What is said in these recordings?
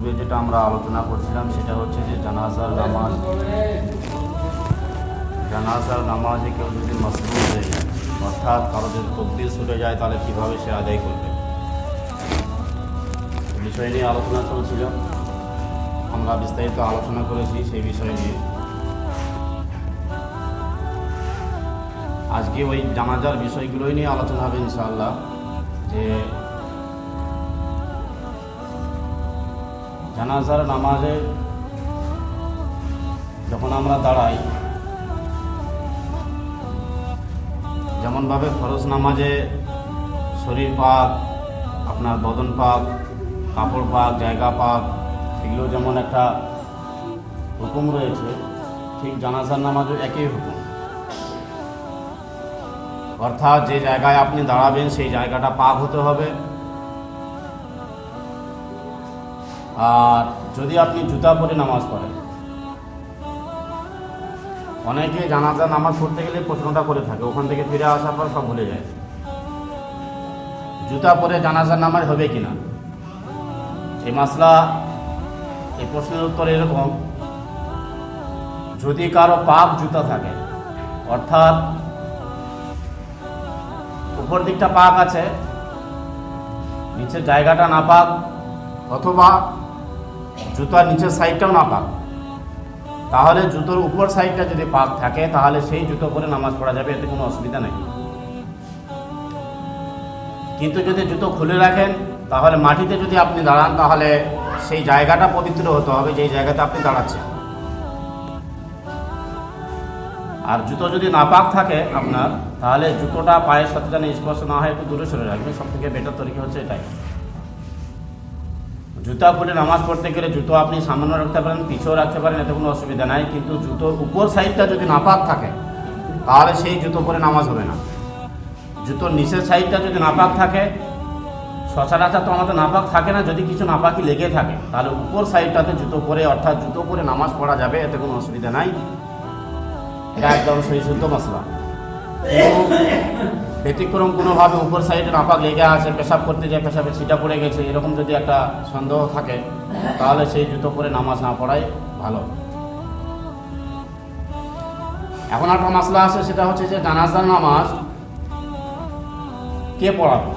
পূর্বে যেটা আমরা আলোচনা করছিলাম সেটা হচ্ছে যে জানাজার নামাজে কেউ যদি মাসবুক হয়ে যায়, অর্থাৎ কারো যদি তকদির ছুটে যায়, তাহলে কীভাবে সে আদায় করবে, বিষয় নিয়ে আলোচনা চলছিল। আমরা বিস্তারিত আলোচনা করেছি সেই বিষয় নিয়ে। আজকে ওই জানাজার বিষয়গুলোই নিয়ে আলোচনা হবে ইনশাআল্লাহ। যে জানাজার নামাজে যখন আমরা দাঁড়াই, যেমনভাবে ফরজ নামাজে শরীর পাক, আপনার বদন পাক, কাপড় পাক, জায়গা পাক, এগুলো যেমন একটা হুকুম রয়েছে, ঠিক জানাজার নামাজও একই হুকুম। অর্থাৎ যে জায়গায় আপনি দাঁড়াবেন সেই জায়গাটা পাক হতে হবে। আর যদি আপনি জুতা পরে নামাজ পড়েন, অনেকে জানাজার নামাজ পড়তে গেলে প্রশ্নটা করে থাকে, ওখান থেকে ফিরে আসার পর সব ভুলে যায়, জুতা পরে জানাজার নামাজ হবে কিনা। এই মাসলা, এই প্রশ্নের উত্তর এরকম: যদি কারো পাক জুতা থাকে, অর্থাৎ উপর দিকটা পাক আছে, নিচের জায়গাটা না পাক, অথবা জুতার নিচের সাইডটাও না পাক, তাহলে জুতোর উপর সাইডটা যদি পাক থাকে তাহলে সেই জুতো পরে নামাজ পড়া যাবে, এতে কোনো অসুবিধা নেই। কিন্তু যদি জুতো খুলে রাখেন, তাহলে মাটিতে যদি আপনি দাঁড়ান, তাহলে সেই জায়গাটা পবিত্র হতে হবে যেই জায়গাতে আপনি দাঁড়াচ্ছেন। আর জুতো যদি নাপাক থাকে আপনার, তাহলে জুতোটা পায়ের সাথে যেন স্পর্শ না হয়, একটু দূরে সরে রাখবেন। সব থেকে বেটার তরিকা হচ্ছে এটাই। জুতা খুলে নামাজ পড়তে গেলে জুতো আপনি সামনে রাখতে পারেন, পিছেও রাখতে পারেন, এতে কোনো অসুবিধা নাই। কিন্তু জুতোর উপর সাইডটা যদি নাপাক থাকে, তাহলে সেই জুতো পরে নামাজ হবে না। জুতোর নিচের সাইডটা যদি নাপাক থাকে, সচরাচর তো আমাদের নাপাক থাকে না, যদি কিছু নাপাকি লেগে থাকে, তাহলে উপর সাইডটাতে জুতো পরে, অর্থাৎ জুতো পরে নামাজ পড়া যাবে, এতে কোনো অসুবিধা নাই। এটা একদম সহিশুদ্ধ মাসলা। ব্যতিক্রম কোনোভাবে উপর সাইডে নাপাক লেগে আছে, পেশাব করতে যায় পেশাবে ছিটা পড়ে গেছে, এরকম যদি একটা সন্দেহ থাকে, তাহলে সেই জুতো পরে নামাজ না পড়াই ভালো। এখন একটা মাসলা আছে, সেটা হচ্ছে যে জানাজার নামাজ কে পড়াবে।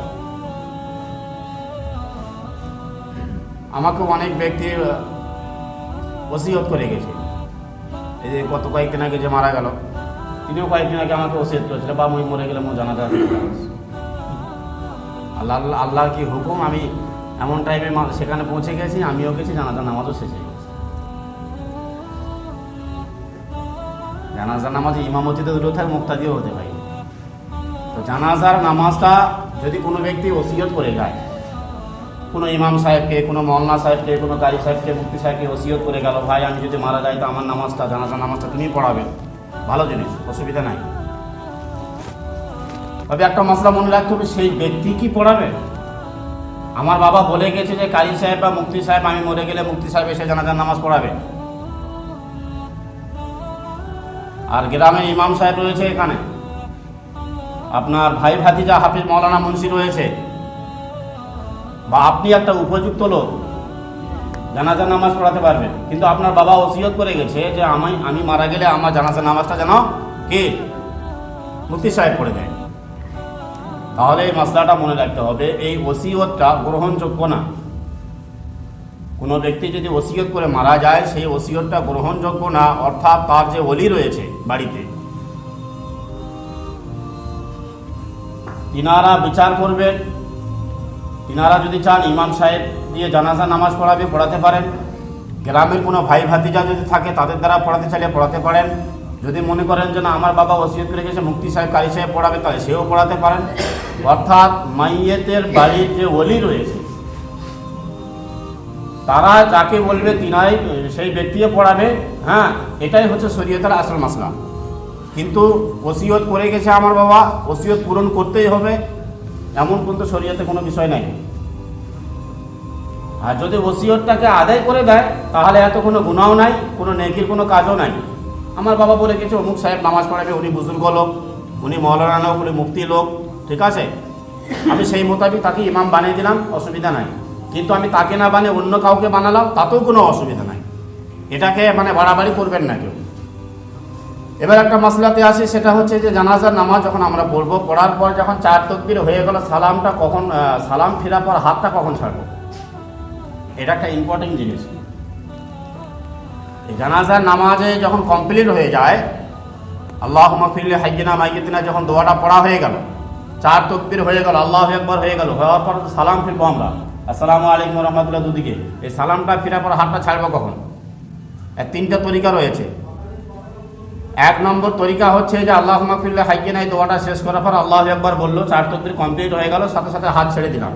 আমাকে অনেক ব্যক্তি ওসিয়ত করে গেছে। এই যে গত কয়েকদিন আগে যে মারা গেল, তিনিও কয়েকদিন আগে আমাকে ওসিয়ত করেছিল, বা মই মরে গেলে মো জানাজা। আল্লাহর কি হুকুম, আমি এমন টাইমে সেখানে পৌঁছে গেছি, আমিও গেছি, জানাজার নামাজও শেষ হয়ে গেছে। জানাজার নামাজে ইমামতিতে দুটো থাকে, মুক্তাদিও হতে পারে। তো জানাজার নামাজটা যদি কোনো ব্যক্তি ওসিয়ত করে যায়, কোনো ইমাম সাহেবকে, কোনো মৌলানা সাহেবকে, কোনো কারি সাহেবকে, মুফতি সাহেবকে ওসিয়ত করে গেল, ভাই আমি যদি মারা যাই তো আমার নামাজটা, জানাজার নামাজটা তুমি পড়াবে, ভালো জিনিস, অসুবিধা নাই। তবে একটা মশলা মনে রাখতে হবে, সেই ব্যক্তি কি পড়াবে। আমার বাবা বলে গেছে যে কারি সাহেব বা মুফতি সাহেব, আমি মরে গেলে মুফতি সাহেব এসে জানাজার নামাজ পড়াবে। আর গ্রামে ইমাম সাহেব রয়েছে, এখানে আপনার ভাই ভাতিজা হাফিজ মৌলানা মুন্সি রয়েছে, বা আপনি একটা উপযুক্ত লোক, জানাজার নামাজ পড়াতে পারবেন। কিন্তু আপনার বাবা ওসিয়ত করে গেছে যে আমি মারা গেলে আমার জানাজার নামাজটা যেন কে, মুফতি সাহেব পড়ে দেয়। তাহলে এই মাসলাটা মনে রাখতে হবে, এই ওসিয়তটা গ্রহণযোগ্য না। কোনো ব্যক্তি যদি ওসিয়ত করে মারা যায়, সেই ওসিয়তটা গ্রহণযোগ্য না। অর্থাৎ তার যে ওলি রয়েছে বাড়িতে, তিনারা বিচার করবেন। তিনারা যদি চান ইমাম সাহেব দিয়ে জানাজা নামাজ পড়াতে পারেন। গ্রামের কোনো ভাই ভাতিজা যদি থাকে, তাদের দ্বারা পড়াতে চাইলে পড়াতে পারেন। যদি মনে করেন যে না আমার বাবা ওসিয়ত করে গেছে মুফতি সাহেব কারি সাহেব পড়াবে, তাহলে সেও পড়াতে পারেন। অর্থাৎ মাইয়েতের বাড়ির যে ওলি রয়েছে, তারা যাকে বলবে তিনাই সেই ব্যক্তিও পড়াবে। হ্যাঁ, এটাই হচ্ছে শরীয়তের আসল মাসলা। কিন্তু ওসিয়ত করে গেছে আমার বাবা, ওসিয়ত পূরণ করতেই হবে, এমন কিন্তু শরীয়তে কোনো বিষয় নাই। আর যদি ওসিয়তটাকে আদায় করে দেয়, তাহলে এত কোনো গুনাহও নাই, কোনো নেকির কোনো কাজও নাই। আমার বাবা বলে গেছে অমুক সাহেব নামাজ পড়াবে, উনি বুজুর্গ লোক, উনি মৌলানা লোক, উনি মুফতি লোক, ঠিক আছে, আমি সেই মোতাবেক তাকে ইমাম বানিয়ে দিলাম, অসুবিধা নাই। কিন্তু আমি তাকে না বানিয়ে অন্য কাউকে বানালাম, তাতেও কোনো অসুবিধা নাই। এটাকে মানে বাড়াবাড়ি করবেন না কেউ। এবার একটা মাসলাতে আসি, সেটা হচ্ছে যে জানাজার নামাজ যখন আমরা পড়বো, পড়ার পর যখন 4 তাকবীর হয়ে গেল, সালামটা কখন, সালাম ফেরার পর হাতটা কখন ছাড়বো, এটা একটা ইম্পর্টেন্ট জিনিস। এই জানাজার নামাজে যখন কমপ্লিট হয়ে যায়, আল্লাহুম্মা ফিরলি হাইয়িনা মাইয়িতিনা, যখন দোয়াটা পড়া হয়ে গেল, 4 তাকবীর হয়ে গেল, আল্লাহু আকবার হয়ে গেল, হওয়ার পর সালাম ফিরবো আমরা, আসসালামু আলাইকুম ওয়া রাহমাতুল্লাহ দুদিকে। এই সালামটা ফেরার পর হাতটা ছাড়বো কখন? 3টা তরিকা রয়েছে। 1 নম্বর তরিকা হচ্ছে যে আল্লাহুম্মা ফিরলি হাইয়িনা, এই দোয়াটা শেষ করার পর আল্লাহু আকবার বললো, 4 তাকবীর কমপ্লিট হয়ে গেল, সাথে সাথে হাত ছেড়ে দিলাম।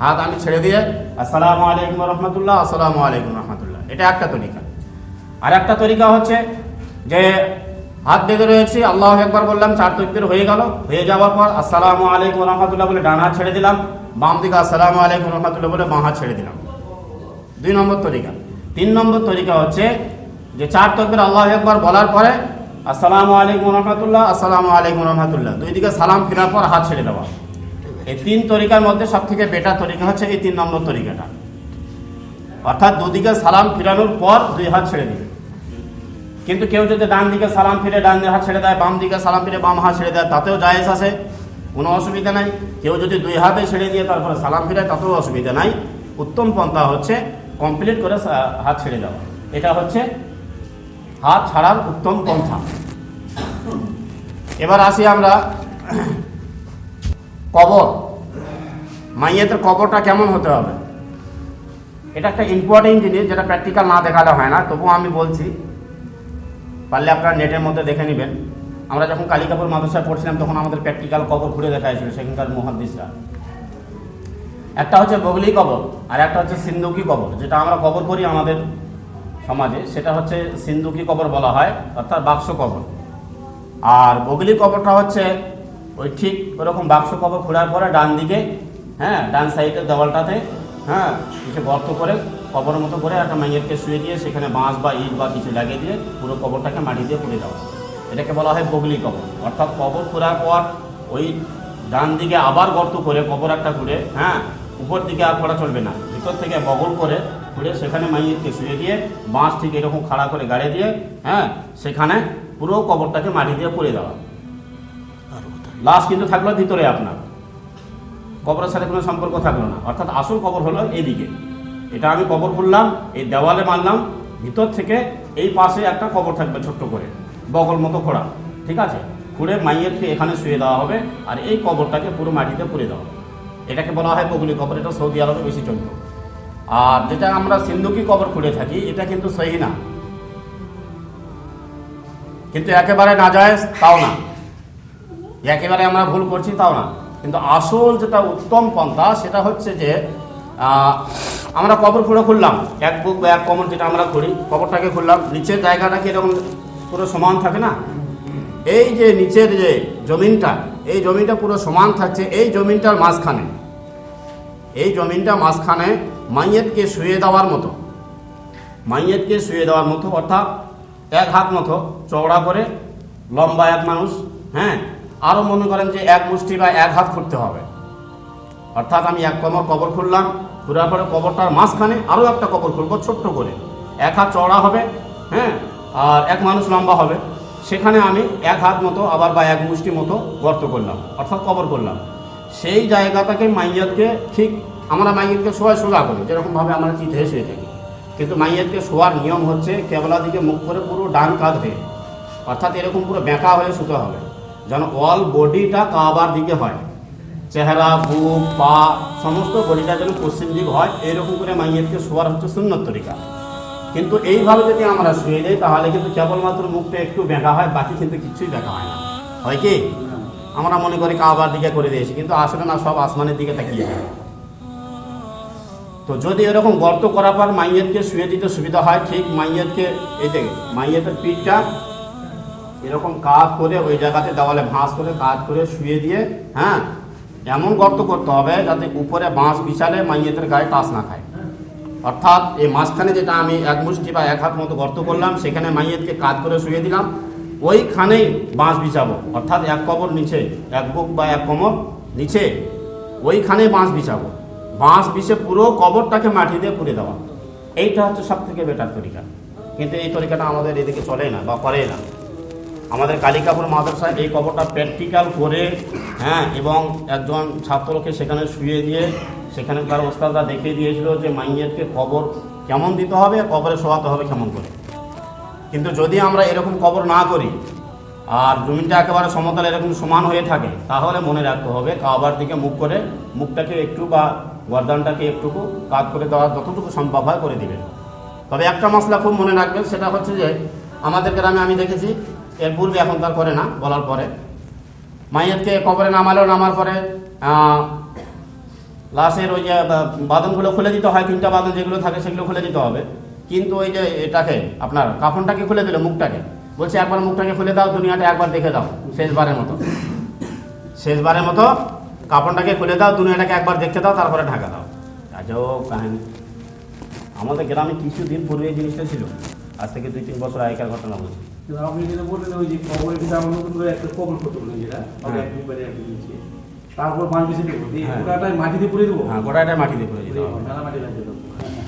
হাত আমি ছেড়ে দিয়ে আসসালামু আলাইকুম ওয়া রাহমাতুল্লাহ, আসসালামু আলাইকুম ওয়া রাহমাতুল্লাহ, এটা একটা তরিকা। আর একটা তরিকা হচ্ছে যে হাত বেঁধে রয়েছি, আল্লাহু আকবার বললাম, 4 তাকবীর হয়ে গেল, হয়ে যাওয়ার পর আসসালামু আলাইকুম ওয়া রাহমাতুল্লাহ বলে ডান হাত ছেড়ে দিলাম, বাম দিকে আসসালামু আলাইকুম ওয়া রাহমাতুল্লাহ বলে বাম হাত ছেড়ে দিলাম। 2 নম্বর তরিকা। 3 নম্বর তরিকা হচ্ছে যে 4 তাকবীর আল্লাহু আকবার বলার পরে আসসালামু আলাইকুম ওয়া রাহমাতুল্লাহ, আসসালামু আলাইকুম ওয়া রাহমাতুল্লাহ, দুই দিকে সালাম ফেরার পর হাত ছেড়ে দেওয়া। এই 3 তরিকার মধ্যে সবথেকে বেটার তরিকা হচ্ছে এই 3 নম্বর তরিকাটা, অর্থাৎ দুদিকে সালাম ফিরানোর পর 2 হাত ছেড়ে দিবে। কিন্তু কেউ যদি ডান দিকে সালাম ফিরে ডান হাত ছেড়ে দেয়, বাম দিকে সালাম ফিরে বাম হাত ছেড়ে দেয়, তাতেও জায়েজ আছে, কোনো অসুবিধা নাই। কেউ যদি 2 হাতে ছেড়ে দিয়ে তারপরে সালাম ফিরে, তাতেও অসুবিধা নাই। উত্তম পন্থা হচ্ছে কমপ্লিট করে হাত ছেড়ে দেওয়া, এটা হচ্ছে হাত ছাড়ার উত্তম পন্থা। এবার আসি আমরা কবর, মাইয়েতের কবরটা কেমন হতে হবে, এটা একটা ইম্পর্টেন্ট জিনিস, যেটা প্র্যাকটিক্যাল না দেখালে হয় না। তবুও আমি বলছি, পারলে আপনারা নেটের মধ্যে দেখে নেবেন। আমরা যখন কালিকাপুর মাদ্রাসায় পড়ছিলাম, তখন আমাদের প্র্যাকটিক্যাল কবর ঘুরে দেখাইছিল সেখানকার মুহাদ্দিসরা। একটা হচ্ছে বগলি কবর, আর একটা হচ্ছে সিন্দুকি কবর, যেটা আমরা কবর করি আমাদের সমাজে, সেটা হচ্ছে সিন্দুকি কবর বলা হয়, অর্থাৎ বাক্স কবর। আর বগলি কবরটা হচ্ছে ওই ঠিক ওরকম বাক্স কবর খোঁড়ার পরে ডান দিকে, ডান সাইডের দেওয়ালটাতে কিছু গর্ত করে কবরের মতো করে একটা মাইয়েতকে শুয়ে দিয়ে সেখানে বাঁশ বা ইট বা কিছু লাগিয়ে দিয়ে পুরো কবরটাকে মাটি দিয়ে পুড়ে দেওয়া, এটাকে বলা হয় বগলি কবর। অর্থাৎ কবর খোঁড়ার পর ওই ডান দিকে আবার গর্ত করে কবর একটা খুঁড়ে, উপর দিকে আর খোঁড়া চলবে না, ভিতর থেকে বগল করে খুঁড়ে সেখানে মাইয়েতকে শুয়ে দিয়ে বাঁশ ঠিক এরকম খাড়া করে গাড়ে দিয়ে সেখানে পুরো কবরটাকে মাটি দিয়ে পুড়ে দেওয়া। লাশ কিন্তু থাকলো ভিতরে, আপনার কবরের সাথে কোনো সম্পর্ক থাকলো না। অর্থাৎ আসল কবর হলো এইদিকে, এটা আমি কবর করলাম, এই দেওয়ালে মারলাম, ভিতর থেকে এই পাশে একটা কবর থাকবে ছোট্ট করে, বগল মতো খোঁড়া, ঠিক আছে, খুঁড়ে মাইয়েতকে এখানে শুয়ে দেওয়া হবে, আর এই কবরটাকে পুরো মাটিতে পুড়ে দেওয়া, এটাকে বলা হয় বগলি কবর। এটা সৌদি আরবে বেশি চলত। আর যেটা আমরা সিন্দুকি কবর খুঁড়ে থাকি, এটা কিন্তু সহি না, কিন্তু একেবারে নাজায়েজ তাও না, একেবারে আমরা ভুল করছি তাও না। কিন্তু আসল যেটা উত্তম পন্থা, সেটা হচ্ছে যে আমরা কবর পুরো খুললাম, এক বুক বা এক কমর যেটা আমরা করি, কবরটাকে খুললাম, নিচের জায়গাটা কি এরকম পুরো সমান থাকে না, এই যে নিচের যে জমিনটা, এই জমিনটা পুরো সমান থাকছে, এই জমিনটার মাঝখানে, এই জমিনটা মাঝখানে মাইয়েতকে শুয়ে দেওয়ার মতো, মাইয়েতকে শুয়ে দেওয়ার মতো, অর্থাৎ 1 হাত মতো চওড়া করে, লম্বা এক মানুষ, আরও মনে করেন যে 1 মুষ্টি বা 1 হাত খুঁড়তে হবে। অর্থাৎ আমি 1 কমর কবর খুললাম, খুঁড়ার পরে কবরটার মাঝখানে আরও একটা কবর খুলবো ছোট্ট করে, 1 হাত চওড়া হবে, আর 1 মানুষ লম্বা হবে, সেখানে আমি 1 হাত মতো আবার বা 1 মুষ্টি মতো গর্ত করলাম, অর্থাৎ কবর করলাম। সেই জায়গাটাকে মাইয়াতকে ঠিক আমরা মাইয়াতকে শোয়া সোজা করি, যেরকমভাবে আমরা চিঠে শুয়ে থাকি, কিন্তু মাইয়াতকে শোয়ার নিয়ম হচ্ছে কেবলা দিকে মুখ করে পুরো ডান কাঁধ হয়ে, অর্থাৎ এরকম পুরো বেঁকা হয়ে শুতে হবে, যেন অল বডিটা কাবার দিকে হয়, চেহারা, বুক, পা, সমস্ত বডিটা যেন পশ্চিম দিক হয়, এরকম করে মাইয়েতকে শোয়ার হচ্ছে সুন্নত তরিকা। কিন্তু এইভাবে যদি আমরা শুয়ে যাই, তাহলে কিন্তু কেবলমাত্র মুখটা একটু বেঁকা হয়, বাকি কিন্তু কিছুই বেঁকা হয় না। হয় কি আমরা মনে করি কাবার দিকে করে দিয়েছি, কিন্তু আসলে না, সব আসমানের দিকে তাকিয়ে যায়। তো যদি এরকম গর্ত করার পর মাইয়েতকে শুয়ে দিতে সুবিধা হয়, ঠিক মাইয়েতকে এই দেখে মাইয়েতের পিঠটা এরকম কাজ করে ওই জায়গাতে দেওয়ালে ভাঁজ করে কাজ করে শুয়ে দিয়ে, এমন গর্ত করতে হবে যাতে উপরে বাঁশ বিছালে মাইয়েতের গায়ে টাচ না খায়। অর্থাৎ এই মাঝখানে যেটা আমি 1 মুষ্টি বা 1 হাত মতো গর্ত করলাম, সেখানে মাইয়েতকে কাজ করে শুয়ে দিলাম, ওইখানেই বাঁশ বিছাবো, অর্থাৎ 1 কবর নিচে, 1 বুক বা 1 কোমর নিচে, ওইখানে বাঁশ বিছাবো, বাঁশ বিষে পুরো কবরটাকে মাটি দিয়ে পুড়ে দেওয়া, এইটা হচ্ছে সব থেকে বেটার তরিকা। কিন্তু এই তরিকাটা আমাদের এদিকে চলে না বা করে না। আমাদের কালিকাপুর মাদ্রাসায় এই কবরটা প্র্যাকটিক্যাল করে, হ্যাঁ, এবং একজন ছাত্রকে সেখানে শুয়ে দিয়ে সেখানকার ওস্তাদরা দেখিয়ে দিয়েছিল যে মাইয়েতকে কবর কেমন দিতে হবে, কবরে শোয়াতে হবে কেমন করে। কিন্তু যদি আমরা এরকম কবর না করি আর জমিনটা একেবারে সমতল এরকম সমান হয়ে থাকে, তাহলে মনে রাখতে হবে কাবার দিকে মুখ করে মুখটাকে একটু বা গর্দানটাকে একটুকু কাত করে দেওয়ার যতটুকু সম্ভব হয় করে দিবেন। তবে একটা মশলা খুব মনে রাখবেন, সেটা হচ্ছে যে আমাদের গ্রামে আমি দেখেছি, এর পূর্বে এখন তার করে না, বলার পরে মাইয়াতকে কবরে নামার পরে লাশের ওই যে বাঁধনগুলো খুলে দিতে হয়, 3টা বাঁধন যেগুলো থাকে সেগুলো খুলে দিতে হবে। কিন্তু ওই যে এটাকে আপনার কাফনটাকে খুলে দিল, মুখটাকে বলছে একবার মুখটাকে খুলে দাও, দুনিয়াটা একবার দেখে দাও, শেষবারের মতো কাফনটাকে খুলে দাও, দুনিয়াটাকে একবার দেখতে দাও, তারপরে ঢাকা দাও। আজও কাহিনী আমাদের গ্রামে কিছুদিন পূর্বে এই জিনিসটা ছিল, আজ থেকে 2-3 বছর আগেকার ঘটনা বলছি। আপনি যেটা বললেন ওই যে কবরের ভিতরে আমরা নতুন করে একটা কবর করতে বলেন, যেটা তারপর পাঁচ বেশি দেবো, গোটাটাই মাটিতে পুড়ে দেবো। হ্যাঁ, গোটাটাই মাটিতে পুড়ে দিতে হবে।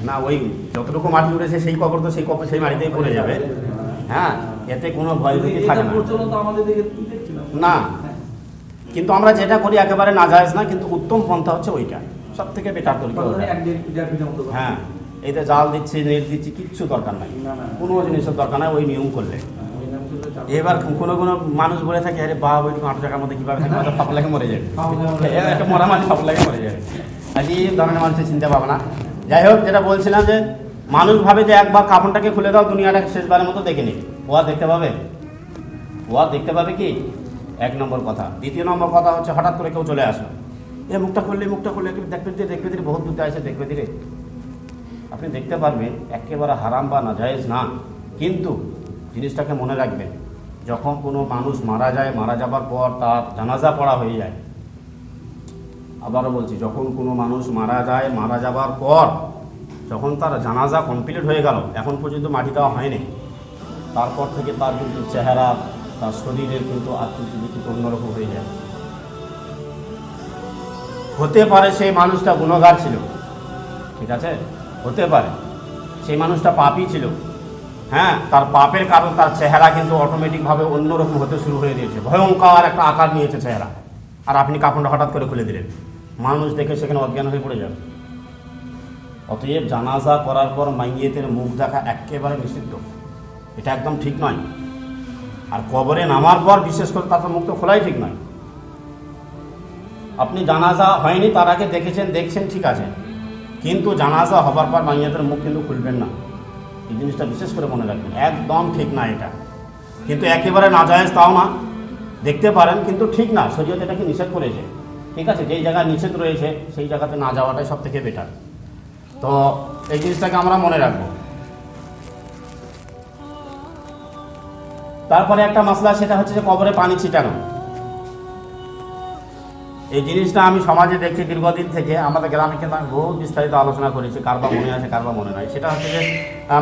না, ওই যতটুকু মাটি উঠেছে সেই কবর তো সেই মাটিতেই পড়ে যাবে। হ্যাঁ, এতে কোনো ভয় ভীতি থাকে না। না, কিন্তু আমরা যেটা করি একেবারে নাজায়েজ না, কিন্তু উত্তম পন্থা হচ্ছে ওইটা, সব থেকে বেটার তরিকা। হ্যাঁ, এইটা জাল দিচ্ছি, নেট দিচ্ছি, কিচ্ছু দরকার নাই, কোনো জিনিসের দরকার নাই ওই নিয়ম করলে। এবার কোনো মানুষ বলে থাকে, আরে বাবা ওই 8 টাকার মধ্যে কীভাবে থাকে, ফাঁপা লাগে মরে যাবে, একটা মরা মাছ ফাঁপা লাগে মরে যাবে, আর এই ধরনের মানুষের চিন্তা ভাবনা। যাই হোক, যেটা বলছিলাম যে মানুষ ভাবে যে একবার কাফনটাকে খুলে দাও, দুনিয়াটাকে শেষবারের মতো দেখে নি, ও আর দেখতে পাবে কি? 1 নম্বর কথা। 2 নম্বর কথা হচ্ছে, হঠাৎ করে কেউ চলে আসলো, এ মুখটা খুললে দেখবে ধীরে বহুত দূরতে আসে, দেখবে ধীরে, আপনি দেখতে পারবেন একেবারে হারাম বা নাজায়েজ না, কিন্তু জিনিসটাকে মনে রাখবেন, যখন কোনো মানুষ মারা যায়, মারা যাবার পর তার জানাজা পড়া হয়ে যায়, আবারও বলছি, যখন কোনো মানুষ মারা যায়, মারা যাবার পর যখন তার জানাজা কমপ্লিট হয়ে গেল, এখন পর্যন্ত মাটি দেওয়া হয়নি, তারপর থেকে তার কিন্তু চেহারা, তার শরীরের কিন্তু আকৃতি দেখি অন্যরকম হয়ে যায়। হতে পারে সেই মানুষটা গুণগার ছিল, ঠিক আছে, হতে পারে সেই মানুষটা পাপী ছিল, হ্যাঁ, তার পাপের কারণ তার চেহারা কিন্তু অটোমেটিকভাবে অন্যরকম হতে শুরু হয়ে দিয়েছে, ভয়ঙ্কর একটা আকার নিয়েছে চেহারা, আর আপনি কাপড়টা হঠাৎ করে খুলে দিলেন, মানুষ দেখে সেখানে অজ্ঞান হয়ে পড়ে যাবে। অতএব জানাজা করার পর মাইয়েতের মুখ দেখা একেবারে নিষিদ্ধ, এটা একদম ঠিক নয়। আর কবরে নামার পর বিশেষ করে তার মুখ তো খোলাই ঠিক নয়। আপনি জানাজা হয়নি তার আগে দেখছেন ঠিক আছে, কিন্তু জানাজা হবার পর মাইয়াতের মুখ কিন্তু খুলবেন না, এই জিনিসটা বিশেষ করে মনে রাখবেন, একদম ঠিক না এটা। কিন্তু একেবারে নাজায়েজ তাও না, দেখতে পারেন কিন্তু ঠিক না, শরীয়ত এটাকে নিষেধ করেছে, ঠিক আছে, যেই জায়গায় নিষেধ রয়েছে সেই জায়গাতে না যাওয়াটাই সব থেকে বেটার। তো এই জিনিসটাকে আমরা মনে রাখবো। তারপরে একটা মশলা, সেটা হচ্ছে যে কবরে পানি ছিটানো। এই জিনিসটা আমি সমাজে দেখছি দীর্ঘদিন থেকে, আমাদের গ্রামে কিন্তু আমি বহু বিস্তারিত আলোচনা করেছি, কারবা মনে আছে কারবা মনে নাই। সেটা হচ্ছে যে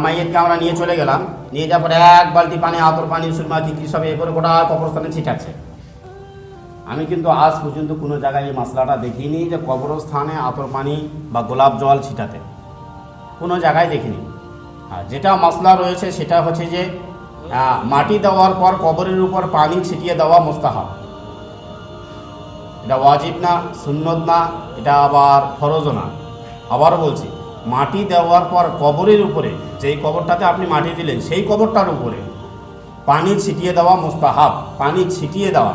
মাইয়েতকে আমরা নিয়ে চলে গেলাম, নিয়ে যাওয়ার পরে 1 বালতি পানি, আতর পানি, সুরমা কি সব এ করে গোটা কবরস্থানে ছিটাচ্ছে। আমি কিন্তু আজ পর্যন্ত কোনো জায়গায় এই মশলাটা দেখিনি যে কবরস্থানে আতর পানি বা গোলাপ জল ছিটাতে, কোনো জায়গায় দেখিনি। আর যেটা মশলা রয়েছে সেটা হচ্ছে যে মাটি দেওয়ার পর কবরের উপর পানি ছিটিয়ে দেওয়া মুস্তাহাব, এটা ওয়াজিব না, সুন্নত না, এটা আবার ফরজও না। আবারও বলছি, মাটি দেওয়ার পর কবরের উপরে, যেই কবরটাতে আপনি মাটি দিলেন সেই কবরটার উপরে পানি ছিটিয়ে দেওয়া মুস্তাহাব। পানি ছিটিয়ে দেওয়া,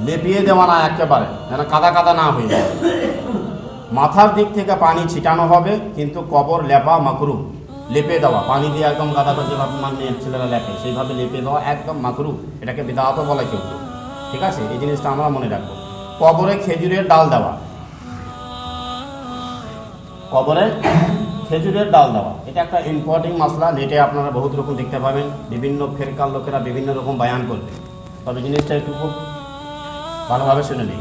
লেপিয়ে দেওয়া না, একেবারে যেন কাদা কাদা না হয়ে যায়। মাথার দিক থেকে পানি ছিটানো হবে, কিন্তু কবর লেপা মাকরু। লেপে দেওয়া, পানি দিয়ে একদম কাদা করে যেভাবে মেয়ের ছেলেরা লেপে সেইভাবে লেপে দেওয়া একদম মাকরু, এটাকে বিদআতও বলে কেউ, ঠিক আছে, এই জিনিসটা আমরা মনে রাখবো। কবরে খেজুরের ডাল দেওয়া, কবরে খেজুরের ডাল দেওয়া, এটা একটা ইম্পর্টেন্ট মশলা। নেটে আপনারা বহুত রকম দেখতে পাবেন, বিভিন্ন ফেরকার লোকেরা বিভিন্ন রকম বয়ান করবে, তবে জিনিসটা একটু খুব ভালোভাবে শুনে নিই।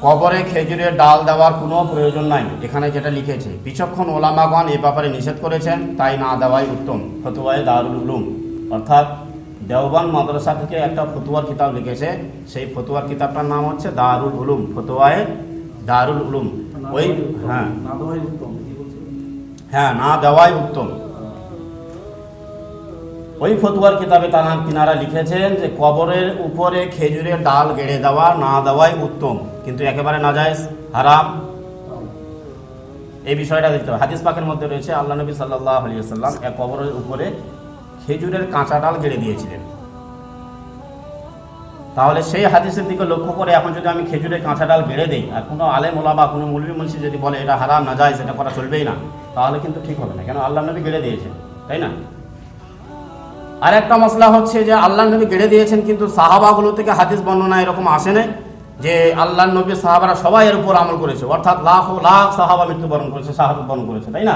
কবরে খেজুরের ডাল দেওয়ার কোনো প্রয়োজন নাই, এখানে যেটা লিখেছে। বিচক্ষণ ওলামাগণ এ ব্যাপারে নিষেধ করেছেন, তাই না দেওয়াই উত্তম। ফতোয়ায়ে দারুল উলুম, অর্থাৎ দেওবান মাদ্রাসা থেকে একটা ফতুয়ার কিতাব লিখেছে, সেই ফতুয়ার কিতাবটার নাম হচ্ছে দারুল উলুম, ফতোয়ায়ে দারুল উলুম। ওই হ্যাঁ না দেওয়াই উত্তম কি বলছেন? হ্যাঁ, না দেওয়াই উত্তম। ওই ফতুয়ার কিতাবে তিনারা লিখেছেন যে কবরের উপরে খেজুরের ডাল গেড়ে দেওয়া না দেওয়াই উত্তম, কিন্তু একেবারে নাজায়েজ, হারাম। এই বিষয়টা দেখতে হবে। হাদিস পাকের মধ্যে রয়েছে আল্লাহ নবী সাল্লাল্লাহু আলাইহি ওয়াসাল্লাম এক কবরের উপরে খেজুরের কাঁচা ডাল গেড়ে দিয়েছিলেন। তাহলে সেই হাদিসের দিকে লক্ষ্য করে এখন যদি আমি খেজুরের কাঁচা ডাল গেড়ে দিই, আর কোনো আলেম ওলামা কোনো মৌলভী মুন্সি যদি বলে এটা হারাম নাজায়েজ, এটা করা চলবেই না, তাহলে কিন্তু ঠিক হবে না। কেন? আল্লাহ নবী গেড়ে দিয়েছেন, তাই না? আর একটা মশলা হচ্ছে যে আল্লাহ নবী গেড়ে দিয়েছেন, কিন্তু সাহাবাগুলো থেকে হাদিস বর্ণনা এরকম আসে না যে আল্লাহ নবী সাহাবারা সবাই এর উপর আমল করেছে, অর্থাৎ লাখ লাখ সাহাবা মৃত্যুবরণ করেছে, শাহাদাত বরণ করেছে, তাই না?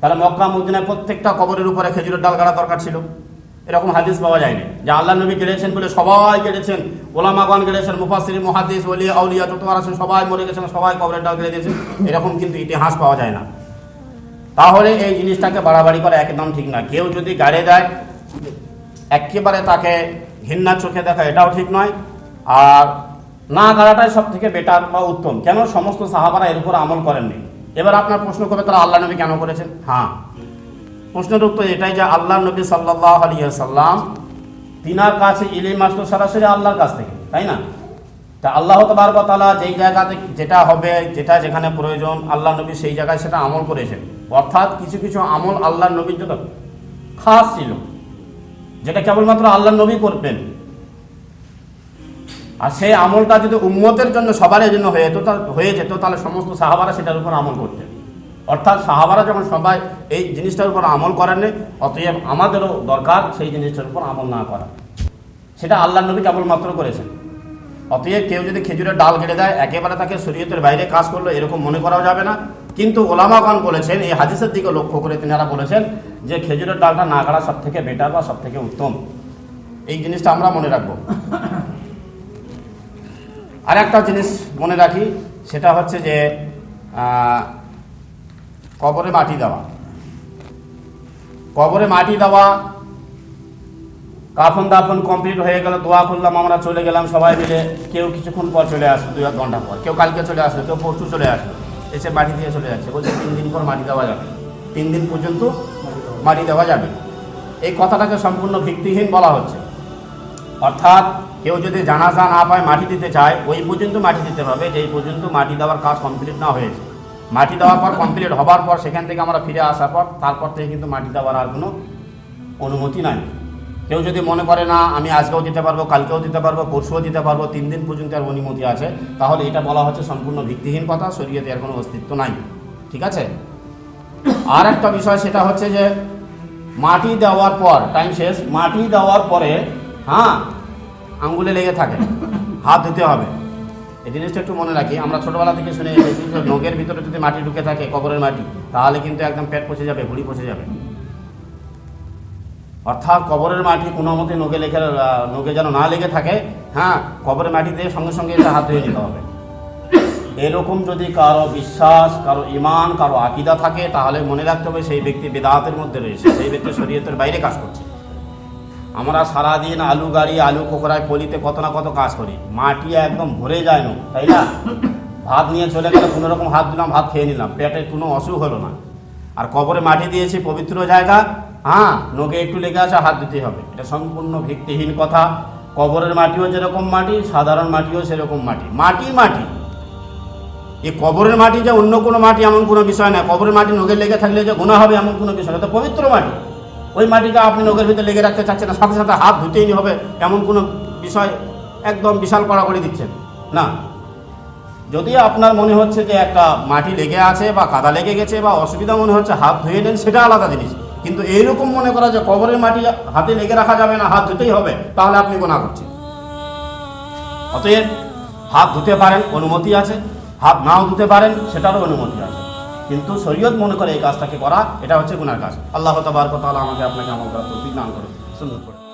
তাহলে মক্কা মদিনায় প্রত্যেকটা কবরের উপরে খেজুরের ডাল গাড়া দরকার ছিল, এরকম হাদিস পাওয়া যায়নি যে আল্লাহ নবী গেড়েছেন বলে সবাই গেড়েছেন, ওলামাগণ গেড়েছেন, মুফাসসির মুহাদ্দিস ওলি আউলিয়া যত আছেন সবাই মরে গেছেন, সবাই কবরের ডাল গেড়ে দিয়েছেন, এরকম কিন্তু ইতিহাস পাওয়া যায় না। তাহলে এই জিনিসটাকে বাড়াবাড়ি করা একদম ঠিক না। কেউ যদি গাড়ে দেয় একেবারে তাকে ঘৃণার চোখে দেখা, এটাও ঠিক নয়। আর না গাড়াটাই সব থেকে বেটার বা উত্তম। কেন? সমস্ত সাহাবারা এর উপর আমল করেননি। এবার আপনার প্রশ্ন করবে তারা আল্লাহ নবী কেন করেছেন? হ্যাঁ, প্রশ্নের উত্তর এটাই যে আল্লাহ নবী সাল্লাল্লাহু আলাইহি ওয়াসাল্লাম তিনার কাছে ইলম আসলো সরাসরি আল্লাহর কাছ থেকে, তাই না? তা আল্লাহ তাবারক ওয়া তাআলা যেই জায়গাতে যেটা হবে, যেটা যেখানে প্রয়োজন, আল্লাহ নবী সেই জায়গায় সেটা আমল করেছেন। অর্থাৎ কিছু কিছু আমল আল্লাহ নবীর জন্য খাস ছিল, যেটা কেবলমাত্র আল্লাহ নবী করবেন। আর সেই আমলটা যদি উম্মতের জন্য সবার জন্য হয়ে যেত তাহলে সমস্ত সাহাবারা সেটার উপর আমল করতেন। অর্থাৎ সাহাবারা যখন সবাই এই জিনিসটার উপর আমল করেননি, অতএব আমাদেরও দরকার সেই জিনিসটার উপর আমল না করা। সেটা আল্লাহ নবী কেবলমাত্র করেছেন। অতএব কেউ যদি খেজুরের ডাল কেটে দেয় একেবারে তাকে শরীয়তের বাইরে কাজ করলো এরকম মনে করাও যাবে না। কিন্তু ওলামাগণ বলেছেন, এই হাদিসের দিকে লক্ষ্য করে তিনারা বলেছেন যে খেজুরের ডালটা না কাটা সব থেকে বেটার বা সব থেকে উত্তম। এই জিনিসটা আমরা মনে রাখবো। আর একটা জিনিস মনে রাখি, সেটা হচ্ছে যে কবরে মাটি দেওয়া। কবরে মাটি দেওয়া, কাফন দাফন কমপ্লিট হয়ে গেল, দোয়া করলাম, আমরা চলে গেলাম সবাই মিলে। কেউ কিছুক্ষণ পর চলে আসলো, 2-1 ঘন্টা পর, কেউ কালকে চলে আসলো, কেউ পরশু চলে আসলো, এসে মাটি দিয়ে চলে যাচ্ছে। বলছে 3 দিন পর মাটি দেওয়া যাবে, 3 দিন পর্যন্ত মাটি দেওয়া যাবে। এই কথাটাকে সম্পূর্ণ ভিত্তিহীন বলা হচ্ছে। অর্থাৎ কেউ যদি জানাজা না পায় মাটি দিতে চায়, ওই পর্যন্ত মাটি দিতে হবে যেই পর্যন্ত মাটি দেওয়ার কাজ কমপ্লিট না হয়েছে। মাটি দেওয়ার পর কমপ্লিট হবার পর সেখান থেকে আমরা ফিরে আসার পর তারপর থেকে কিন্তু মাটি দেওয়ার আর কোনো অনুমতি নাই। কেউ যদি মনে করে না আমি আজকেও দিতে পারবো, কালকেও দিতে পারবো, পরশুও দিতে পারবো, 3 দিন পর্যন্ত আর অনুমতি আছে, তাহলে এটা বলা হচ্ছে সম্পূর্ণ ভিত্তিহীন কথা, শরীয়তে এর কোনো অস্তিত্ব নাই। ঠিক আছে? আর একটা বিষয়, সেটা হচ্ছে যে মাটি দেওয়ার পর, টাইম শেষ, মাটি দেওয়ার পরে আঙ্গুলে লেগে থাকে, হাত ধুতে হবে। এই জিনিসটা একটু মনে রাখি। আমরা ছোটবেলা থেকে শুনে এসেছি যে নখের ভিতরে যদি মাটি ঢুকে থাকে, কবরের মাটি, তাহলে কিন্তু একদম পেট পচে যাবে, ভুঁড়ি পচে যাবে। অর্থাৎ কবরের মাটি কোনো মতে নখে যেন না লেগে থাকে। কবরের মাটি দিয়ে সঙ্গে সঙ্গে এটা হাত ধুয়ে নিতে হবে। এরকম যদি কারো বিশ্বাস, কারো ঈমান, কারো আকীদা থাকে, তাহলে মনে রাখতে হবে সেই ব্যক্তি বিদআতের মধ্যে রয়েছে, সেই ব্যক্তি শরীয়তের বাইরে কাজ করছে। আমরা সারাদিন আলু গাড়ি, আলু কোকড়ায়, পলিতে কত না কত কাজ করি, মাটি একদম ভরে যায় না, তাই না? ভাত নিয়ে চলে গেলে কোনো রকম হাত দিলাম, ভাত খেয়ে নিলাম, পেটে কোনো অসুখ হলো না। আর কবরে মাটি দিয়েছি, পবিত্র জায়গা, নখে একটু লেগে আসে, হাত দিতে হবে। এটা সম্পূর্ণ ভিত্তিহীন কথা। কবরের মাটিও যেরকম মাটি, সাধারণ মাটিও সেরকম মাটি। মাটি মাটি, এই কবরের মাটি যে অন্য কোনো মাটি এমন কোনো বিষয় না। কবরের মাটি নখে লেগে থাকলে যে গুনাহ হবে এমন কোনো বিষয় না, তো পবিত্র মাটি। ওই মাটিটা আপনি নখের ভিতরে লেগে রাখতে চাচ্ছেন না, সাথে সাথে হাত ধুতেই হবে এমন কোনো বিষয় একদম বিশাল কড়াকড়ি দিচ্ছেন না। যদি আপনার মনে হচ্ছে যে একটা মাটি লেগে আছে বা কাদা লেগে গেছে বা অসুবিধা মনে হচ্ছে, হাত ধুয়ে নেন, সেটা আলাদা জিনিস। কিন্তু এইরকম মনে করা যে কবরের মাটি হাতে লেগে রাখা যাবে না, হাত ধুতেই হবে, তাহলে আপনি গুনাহ করছেন। অতএব হাত ধুতে পারেন, অনুমতি আছে। হাত নাও ধুতে পারেন, সেটারও অনুমতি আছে। কিন্তু শরীয়ত মনে করে এই কাজটাকে করা, এটা হচ্ছে গুনার কাজ। আল্লাহ তাবারক ওয়া তাআলা আমাকে আপনাকে আমল করার তৌফিক দান করুন। সুন্নাত পড়ে